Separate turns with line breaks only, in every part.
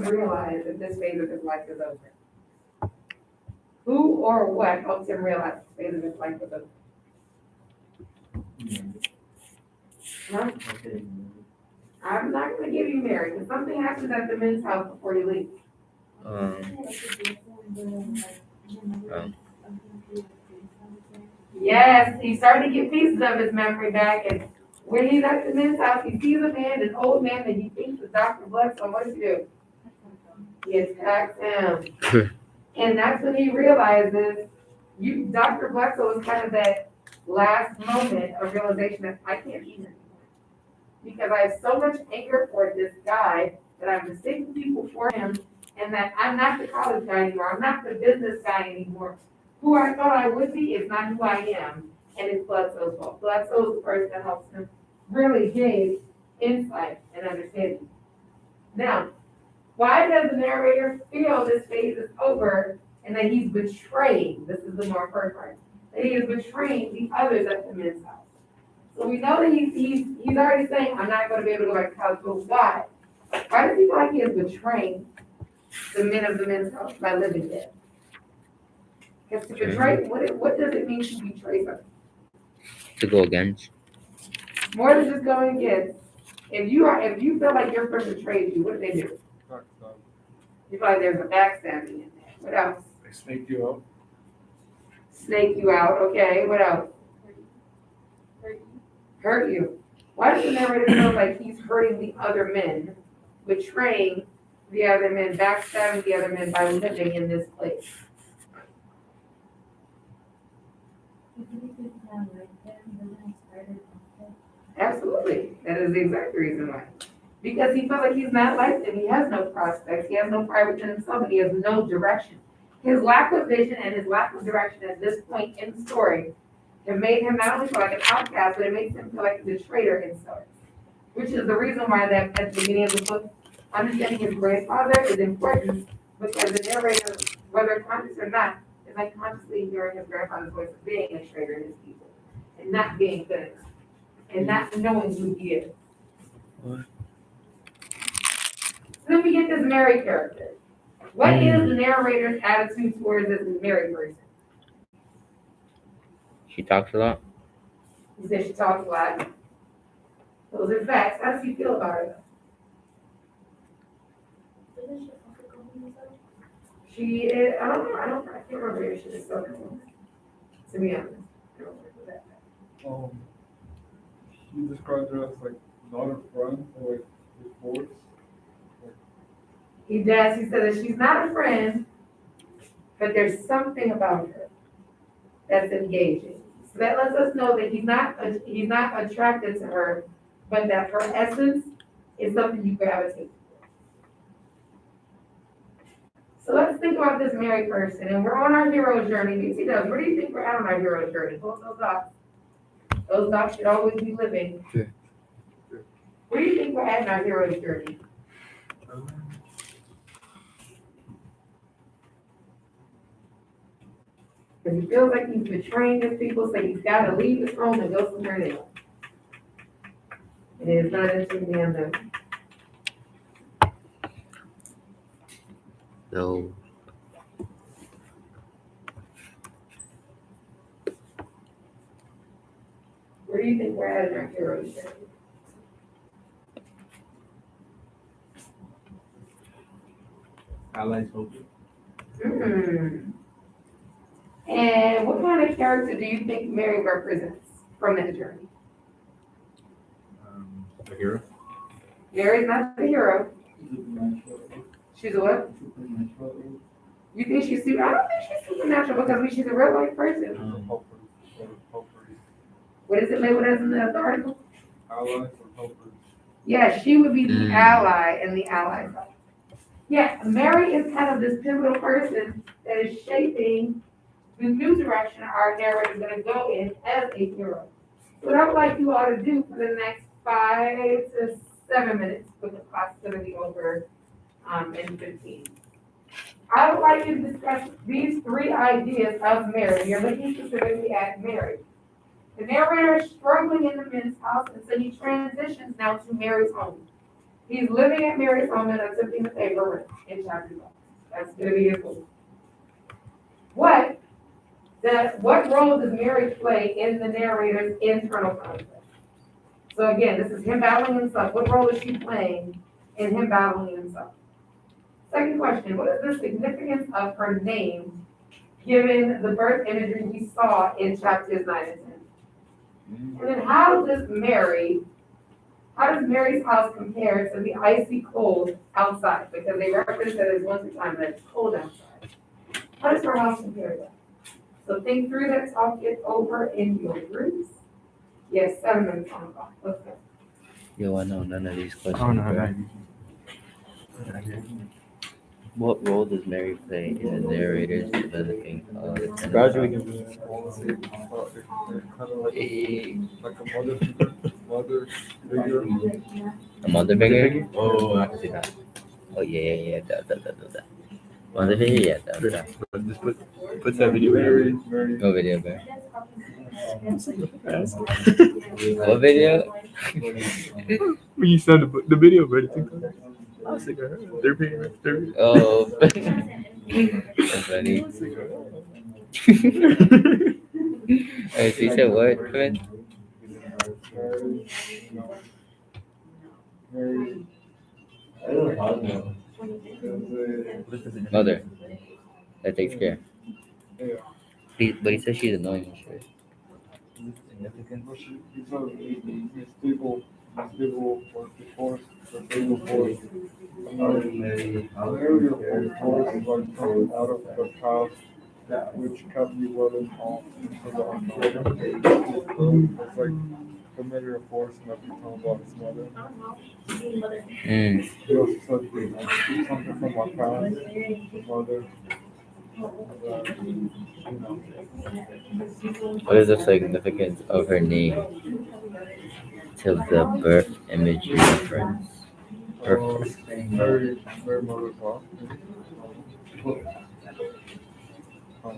him realize that this phase of his life is over? Who or what helps him realize this phase of his life is over? Huh? I'm not gonna give you Mary, because something happens at the men's house before you leave. Yes, he's starting to get pieces of his memory back, and when he's at the men's house, he sees a man, an old man that he thinks is Dr. Bledsoe. What does he do? He attacks him. And that's when he realizes, Dr. Bledsoe was kind of that last moment of realization that I can't be here anymore. Because I have so much anger for this guy that I'm mistaking people for him, and that I'm not the college guy anymore. I'm not the business guy anymore. Who I thought I would be is not who I am, and it's Bledsoe's fault. Bledsoe's the person that helps him really gain insight and understanding. Now, why does the narrator feel this phase is over and that he's betraying? This is the more important part. That he is betraying the others at the men's house. So we know that he's already saying, I'm not going to be able to go back to college. But why? Why does he feel like he is betraying the men of the men's house by living there? Because to betray, what does it mean to betray something?
To go against.
More than just going against. If you feel like your friend betrayed you, what do they do? You feel like there's a backstabbing in there. What else?
They snake you out.
Snake you out. Okay. What else? Hurt you. Why does the narrator feel like he's hurting the other men, betraying the other men, backstabbing the other men by living in this place? Absolutely. That is the exact reason why. Because he feels like he's not like them. He has no prospects. He has no pride within himself, and he has no direction. His lack of vision and his lack of direction at this point in the story have made him not only feel like an outcast, but it makes him feel like a traitor in story. Which is the reason why that at the beginning of the book, understanding his grandfather is important, because the narrator, whether conscious or not, is unconsciously hearing his grandfather's voice of being a traitor in his people, and not being good enough, and not knowing who he is.
What?
So then we get this Mary character. What is the narrator's attitude towards this Mary person?
She talks a lot.
He said she talks a lot. Those are facts. How does he feel about her? She is, I can't remember if she is so cool. To be honest. I don't remember that.
He described her as like not a friend or like a force.
He does. He said that she's not a friend, but there's something about her that's engaging. So that lets us know that he's not attracted to her, but that her essence is something you gravitate to. So let's think about this Mary person, and we're on our hero journey. BT does. Where do you think we're at on our hero journey? Hold those dots. Those dots should always be living.
Yeah.
Where do you think we're at in our hero journey? Because he feels like he's betraying his people, so he's got to leave his home and go somewhere else. And it's not interesting to them.
No.
Where do you think we're at in our hero journey?
Allies hope.
And what kind of character do you think Mary represents from that journey?
A hero.
Mary's not the hero. She's a what? You think she's super? I don't think she's supernatural because she's a real life person. What is it labeled as in the article?
Allies or helpers.
Yeah, she would be the ally and the ally side. Yeah, Mary is kind of this pivotal person that is shaping the new direction our narrative is going to go in as a hero. What I would like you all to do for the next 5 to 7 minutes, because the class is going to be over in 15. I would like you to discuss these 3 ideas of Mary. You're looking specifically at Mary. The narrator is struggling in the men's house, and so he transitions now to Mary's home. He's living at Mary's home and attempting to pay her rent in chapter 12. That's gonna be his goal. What role does Mary play in the narrator's internal conflict? So again, this is him battling himself. What role is she playing in him battling himself? Second question, what is the significance of her name given the birth imagery we saw in chapters 9 and 10? And then how does Mary's house compare to the icy cold outside? Because they reference that it's winter time, but it's cold outside. How does her house compare to that? So think through that, talk it over in your groups. Yes, 7 minutes on the clock. Let's go.
Yo, I know none of these questions.
Oh, no,
bro.
that.
What role does Mary play in the narrator's developing of the
Gradually,
Like a mother figure.
A mother figure?
Oh, I can see that.
Oh yeah. That. Mother figure, yeah. That.
But just put that video
Mary.
No video, bro. What video?
When you send the video, bro, I was like, they're
Oh, that's funny. Hey, she said what, Quinn?
Mary.
Mother. That takes care.
Yeah.
But he said she's annoying and shit.
significant.
He's a stable force. Mary force is like coming out of the past, which can be willing off into the unknown. It's like familiar force and that we talk about his mother. He also said something from my past, his mother.
What is the significance of her name to the birth imagery reference?
Very mother talk.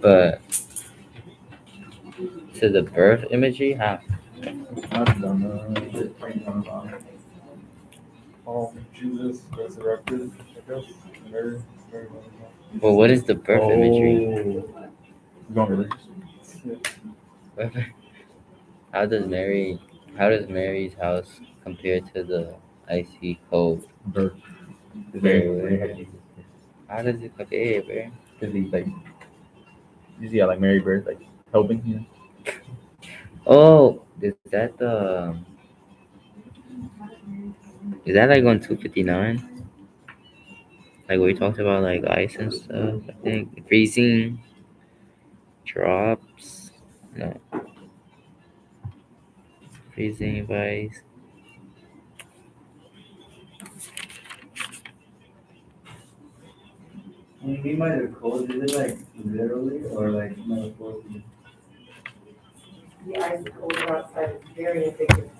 But to the birth imagery, how?
Jesus resurrected, I guess. Very mother talk.
Well, what is the birth imagery?
You going religious?
How does Mary's house compare to the icy cold?
Birth.
Very. How does it compare, bro?
Because he's like, you see, like Mary Birth, like helping, you know?
Oh, is that like on 259? Like we talked about like ice and stuff, I think. Freezing drops. No. Freezing ice.
What do you mean by the cold? Is it like literally or like metaphorically?
The ice cold outside is very indicative.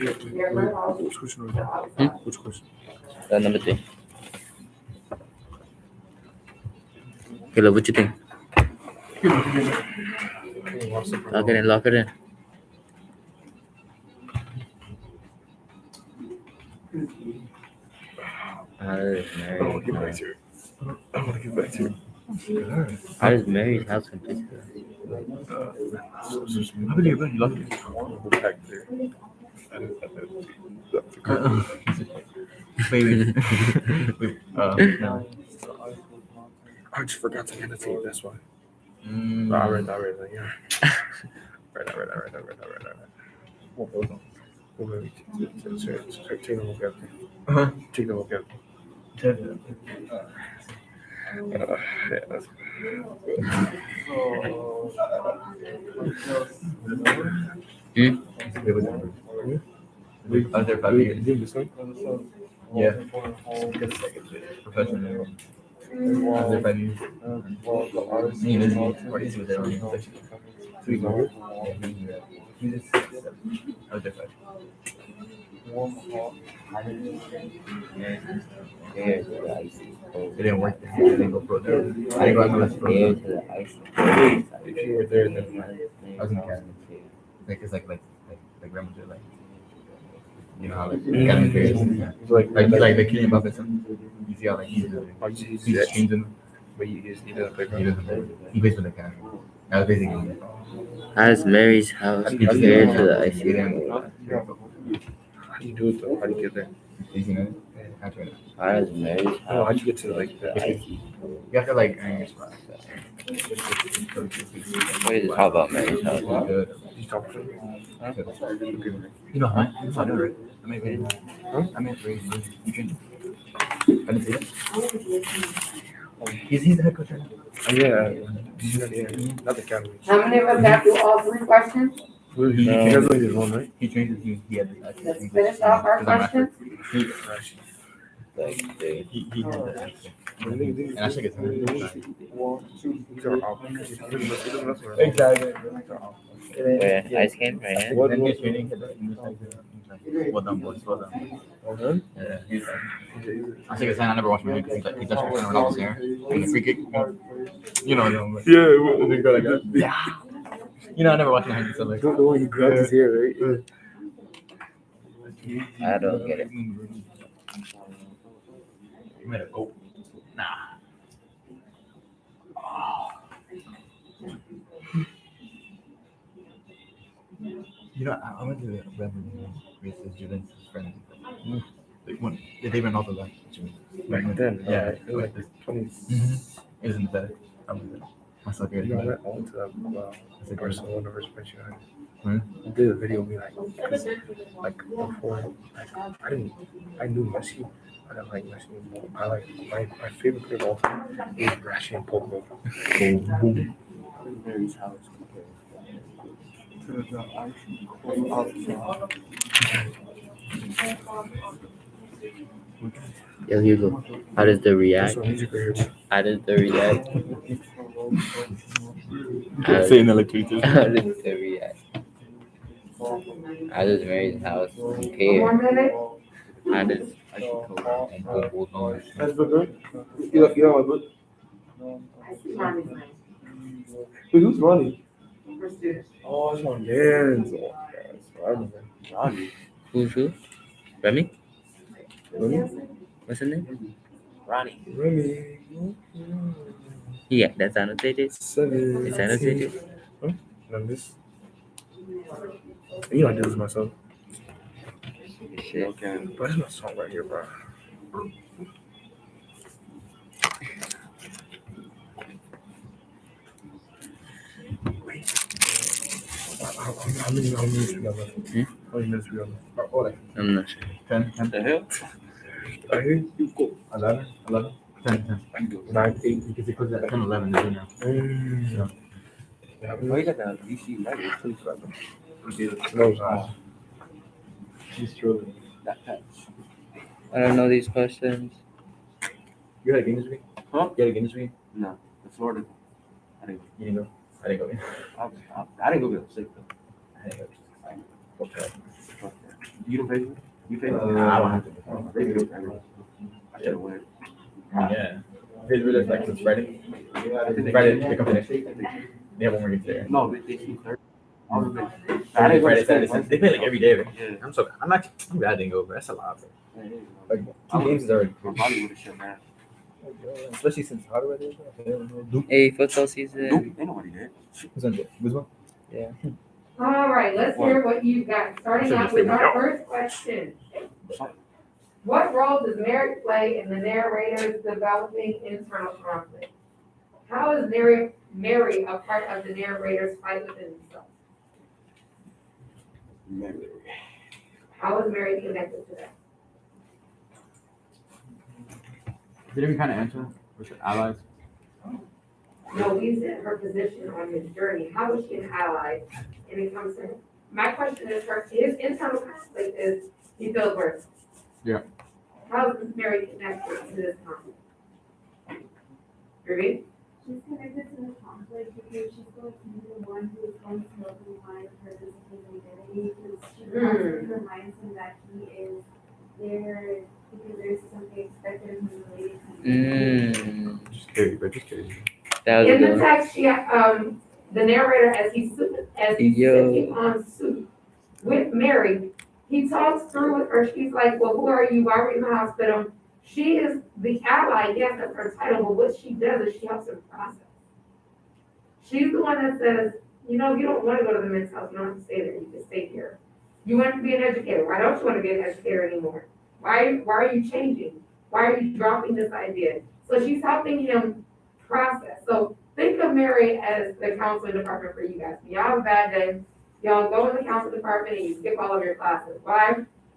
Which question was that? Which question?
Number 3. Caleb, what you think? Lock it in. How does
I want to get back to it.
How does Mary's house compare to that?
How big are you? You lucky. Go back there. Maybe. No. I just forgot to annotate, that's why. I read that, yeah. Right. Take a look at it. Take a look at it. Yeah, that's Are there 5 years? Yeah. Professional. Are there 5 years? Me, busy. Or easy with their own section. 3 years? Yeah, he just 6, 7. I was there 5. It didn't work. It didn't go pro there. I didn't go out unless pro. If you were there, then I was in the academy. Like it's like grandma did, like You know how like Academy Fairs, like the Kylian Mbappe son. You see how like he's just changing,
But you just need to play
he doesn't play. He plays for the Academy. That was basically.
How does Mary's house compare to the ICU?
How do you do it though? How do you get there?
You know, that's right.
How does Mary's
Oh,
house?
how'd you get to like the ICU?
You have to like earn your spot.
What is it all about Mary's house?
Good.
You talk to me?
You know, huh? It's not right. I mean, wait. I mean, wait. You can. I didn't see that. He's the head coach right now.
Yeah. Not the academy.
How many of us got through all 3 questions?
He has only did one, right?
He trains. He had.
Let's finish off our questions.
Like, they,
He had that. And I should get some.
These are all.
Exactly.
where ice cream right here?
Then he's training. Well done, boys. Well done. Yeah. I think it's I never watched my hair because he touched Cristiano Ronaldo's hair and the free kick. You know.
Yeah, they go like that.
Yeah. You know, I never watched my hair so like.
The one you grabbed his hair, right?
I don't get it.
You made a go. Nah. You know, I went to the Reverend versus Juventus friend. Like when they ran off the line.
Back then,
Yeah.
it was like the 20s.
It was pathetic. I was there. I saw good.
You know, I went on to that
It's a good
Barcelona versus Manchester United.
Hmm?
I did a video of me like before, I knew Messi. I didn't like Messi anymore. I like my favorite player of all time is Rashi and Pogba.
Mary's house compared to the
Yo, Hugo, how does the react?
That's what music right here.
How does the react?
Saying that like tweets.
How does the react? How does Mary's house
One
compare?
more minute.
How does
That's good. You know my book?
I see Ronnie's name.
Who's Ronnie?
For students.
Oh, it's on Jans. Oh, I remember.
who's who? Remy?
Remy?
What's his name?
Ronnie.
Remy.
Yeah, that's annotated.
7.
It's annotated.
And this. You know I did this myself.
Shit.
Okay.
But it's my song right here, bro. How many minutes we got left? How many minutes we got left? Oh, like
I'm not sure.
10.
What the hell?
I hear you go.
11. 10.
9, 8.
Because it puts at 10, 11 now.
Yeah.
Oh, you got the DC United. Please, brother.
No, it's not.
He's trolling.
That patch.
I don't know these questions.
You had a game this week?
Huh?
You had a game this week?
No, the Florida. I didn't.
You didn't go? I didn't go in.
I didn't go get sick though.
I didn't go. Okay.
You don't pay me? You pay me?
I don't have to.
They do. I should have went.
Yeah. They really like it's Friday. Friday, they come to next week. They have one more game today.
No, they see third. I didn't go
Friday,
to
Saturday, Sunday. They play like every day, right?
Yeah.
I'm glad I didn't go, but that's a lot, bro. Like,
I
2 games is already
My body would have shut down.
especially since how do I do it?
Hey, football season.
Nope, ain't nobody there.
Who's on it? Guzman?
All right, let's hear what you got. Starting off with our first question. What role does Mary play in the narrator's developing internal conflict? How is Mary a part of the narrator's fight within himself? How is Mary connected to that?
Did we kind of answer with the allies?
No, he's in her position on his journey. How is she an ally? And it comes to, my question is, his internal conflict is, he feels worse.
Yeah.
How is Mary connected to this conflict? Ruby?
She's connected to the conflict because she's going to be the one who is going to help him find her physical identity because she reminds him that he is there because there's something expected of him related to him.
Just kidding, bro. Just kidding.
That was a
In the
good one.
text, she, the narrator, as he's sipping on soup with Mary, he He talks through with her. She's like, well, who are you? Why are we in the hospital? She is the ally. Yes, that's her title. But what she does is she helps him process. She's the one that says, you know, you don't want to go to the men's house. You don't have to stay there. You can stay here. You want to be an educator. Why don't you want to be an educator anymore? Why are you changing? Why are you dropping this idea? So she's helping him process. So think of Mary as the counseling department for you guys. When y'all have a bad day, y'all go in the counseling department and you skip all of your classes. Why?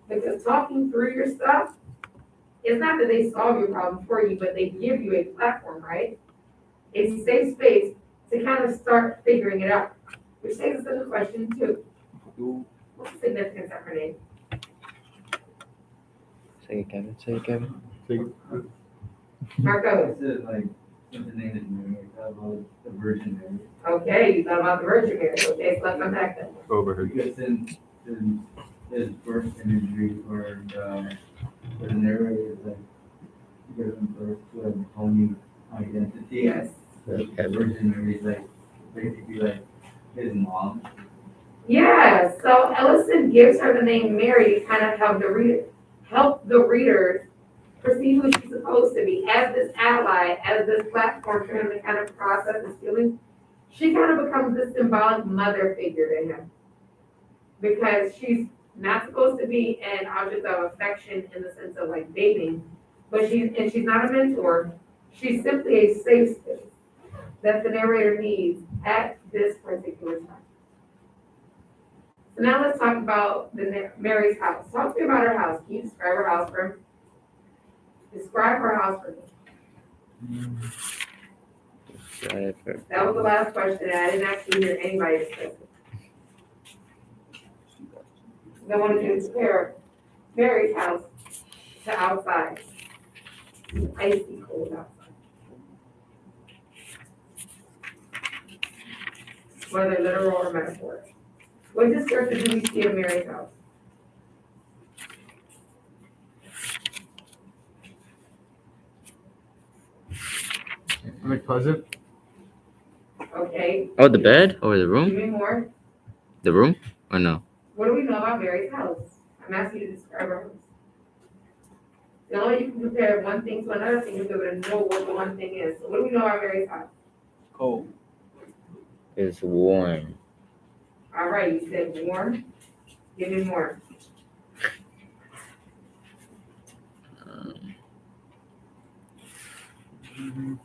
Because talking through your stuff, it's not that they solve your problem for you, but they give you a platform, right? A safe space to kind of start figuring it out. Which takes us to the question two. What's the significance of her name?
Say it, Kevin. Say it, Kevin.
Marco.
It's just like, what's the name of Mary? About the Virgin Mary.
Okay, you thought about the Virgin Mary. Okay, so let's unpack that.
Overheard.
Because since his birth imagery or the narrator is like giving birth to a whole new identity.
Yes.
The Virgin Mary is like basically like his mom.
Yeah, so Ellison gives her the name Mary to kind of help the readers perceive who she's supposed to be as this ally, as this platform for him to kind of process his feelings. She kind of becomes this symbolic mother figure to him because she's not supposed to be an object of affection in the sense of like dating, but she's not a mentor. She's simply a safe space that the narrator needs at this particular time. So now let's talk about Mary's house. Talk to me about her house. Can you describe her house for me? Describe her house for me. That was the last question. I didn't actually hear anybody discuss it. I want you to compare Mary's house to outside. It's icy cold outside. Whether literal or metaphoric. What description do we see of Mary's house?
Like pleasant.
Okay.
Oh, the bed or the
Give
room?
me more.
The room or no?
What do we know about Mary's house? I'm asking you to describe her house. The only way you can compare one thing to another thing is to be able to know what the one thing is. So what do we know about Mary's house?
Cold.
It's warm.
All right, you said warm. Give me more.
Mm,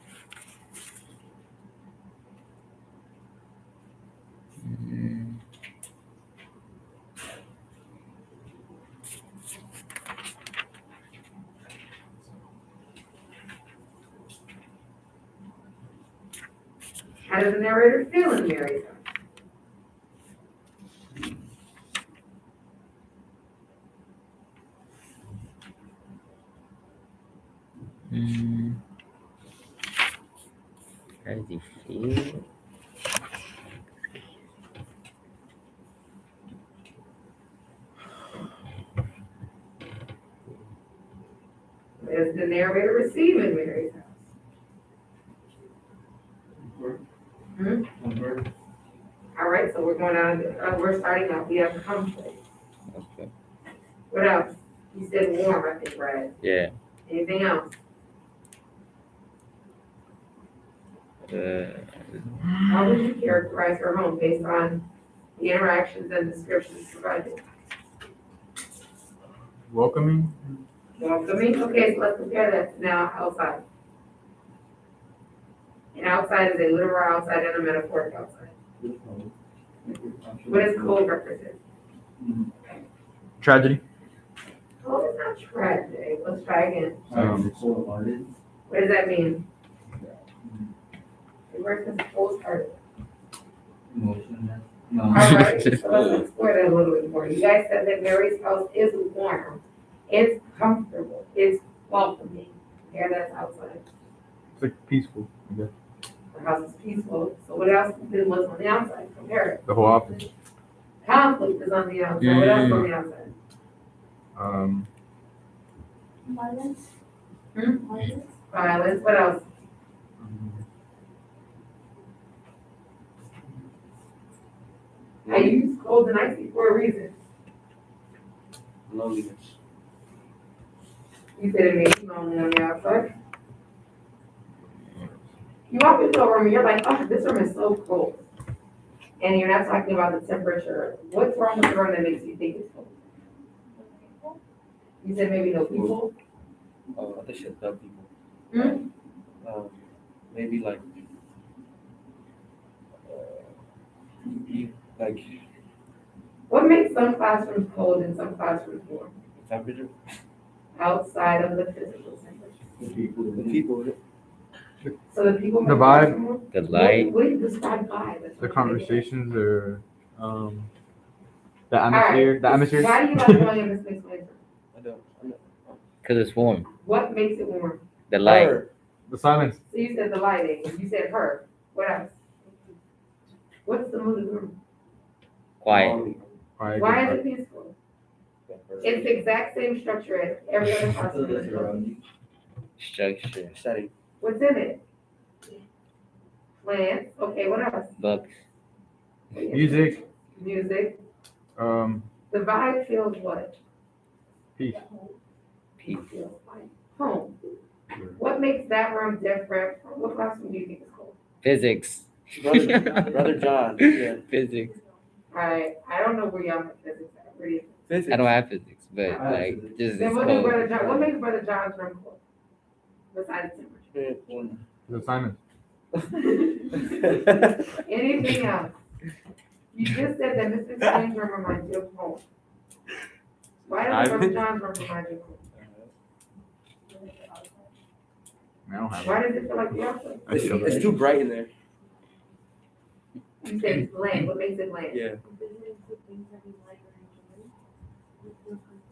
How does the narrator feel in Mary's house?
mm. How does he feel?
What does the narrator receive in Mary's house? Hmm?
Comfort.
All right, so we're going on, we're starting out. We have comfort.
Okay.
What else? You said warm, I think, right?
Yeah.
Anything else? How would you characterize her home based on the interactions and descriptions provided?
Welcoming.
Welcoming? Okay, so let's compare that to now outside. And outside is a literal outside and a metaphoric outside. What does cold represent?
Tragedy.
Cold is not tragic. Let's try again.
Cold-hearted.
What does that mean? It works as cold-hearted.
Emotionless.
All
No.
right, so let's explore that a little bit more. You guys said that Mary's house is warm. It's comfortable. It's welcoming. Yeah, that's outside.
It's like peaceful. I guess.
The house is peaceful. So what else is what's on the outside? Compare it.
The whole opposite.
Conflict is on the outside. What else is on the outside?
Violence.
Hmm?
Violence.
Violence. What else? I use cold and icy for a reason. You said it makes you lonely on the outside. You walk into a room and you're like, oh, this room is so cold. And you're not talking about the temperature. What's wrong with the room that makes you think it's cold? You said maybe no people?
I think she'll tell people.
Hmm?
Maybe like, like
What makes some classrooms cold and some classrooms warm?
temperature.
Outside of the physical temperature.
The people.
So the people.
The
make
vibe.
classroom warm?
The light.
What do you describe vibe? That's
The
what I'm
conversations or
The atmosphere. The atmosphere.
Why do you like going in this mixed place?
I don't.
Cause it's warm.
What makes it warm?
The light.
the silence.
So you said the lighting, you said her. What else? What's the mood of the room?
Quiet.
Why is it peaceful? It's the exact same structure as every other classroom.
Structure.
Setting.
What's in it? Plants. Okay, what else?
Books.
Music.
Music.
The
vibe feels what?
peace.
Peace.
Feels like home. What makes that room different? What classroom do you think is cool?
Physics.
Brother John. Yeah.
Physics.
I don't know where y'all have physics at. Where do you-
Physics.
I don't have physics, but like just
Then
it's
what makes
cold.
Brother John? What makes Brother John's room cool? Besides temperature.
The silence.
Anything else? You just said that Mr. Swain's room reminds you of home. Why does Brother John's room remind you of home?
I don't have
Why does it feel like the outside?
It's too bright in there.
You said it's bland. What makes it bland?
Yeah.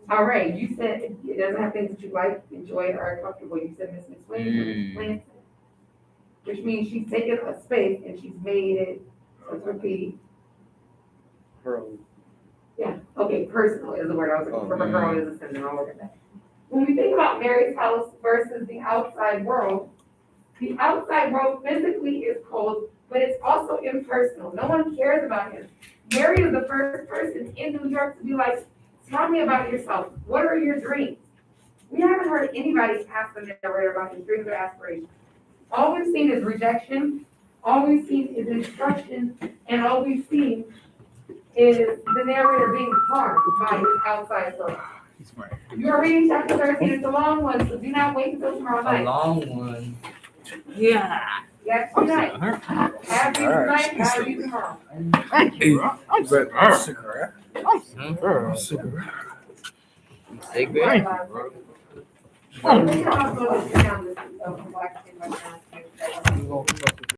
All right, you said it doesn't have things that you like, enjoy, or are comfortable. You said Miss Swain's room is bland. Which means she's taken a space and she's made it, let's repeat.
Her own.
Yeah, okay, personal is the word I was looking for, but girl is a synonym, I'll work at that. When we think about Mary's house versus the outside world physically is cold, but it's also impersonal. No one cares about him. Mary is the first person in New York to be like, tell me about yourself. What are your dreams? We haven't heard anybody ask the narrator about his dreams or aspirations. All we've seen is rejection, all we've seen is instruction, and all we've seen is the narrator being harmed by his outside world. You are reading chapter 13, it's a long one, so do not wait until tomorrow night.
long one.
Yes, tonight. Have you tonight, have you tomorrow.
Cigarette.
Let me also sit down this, black thing right now.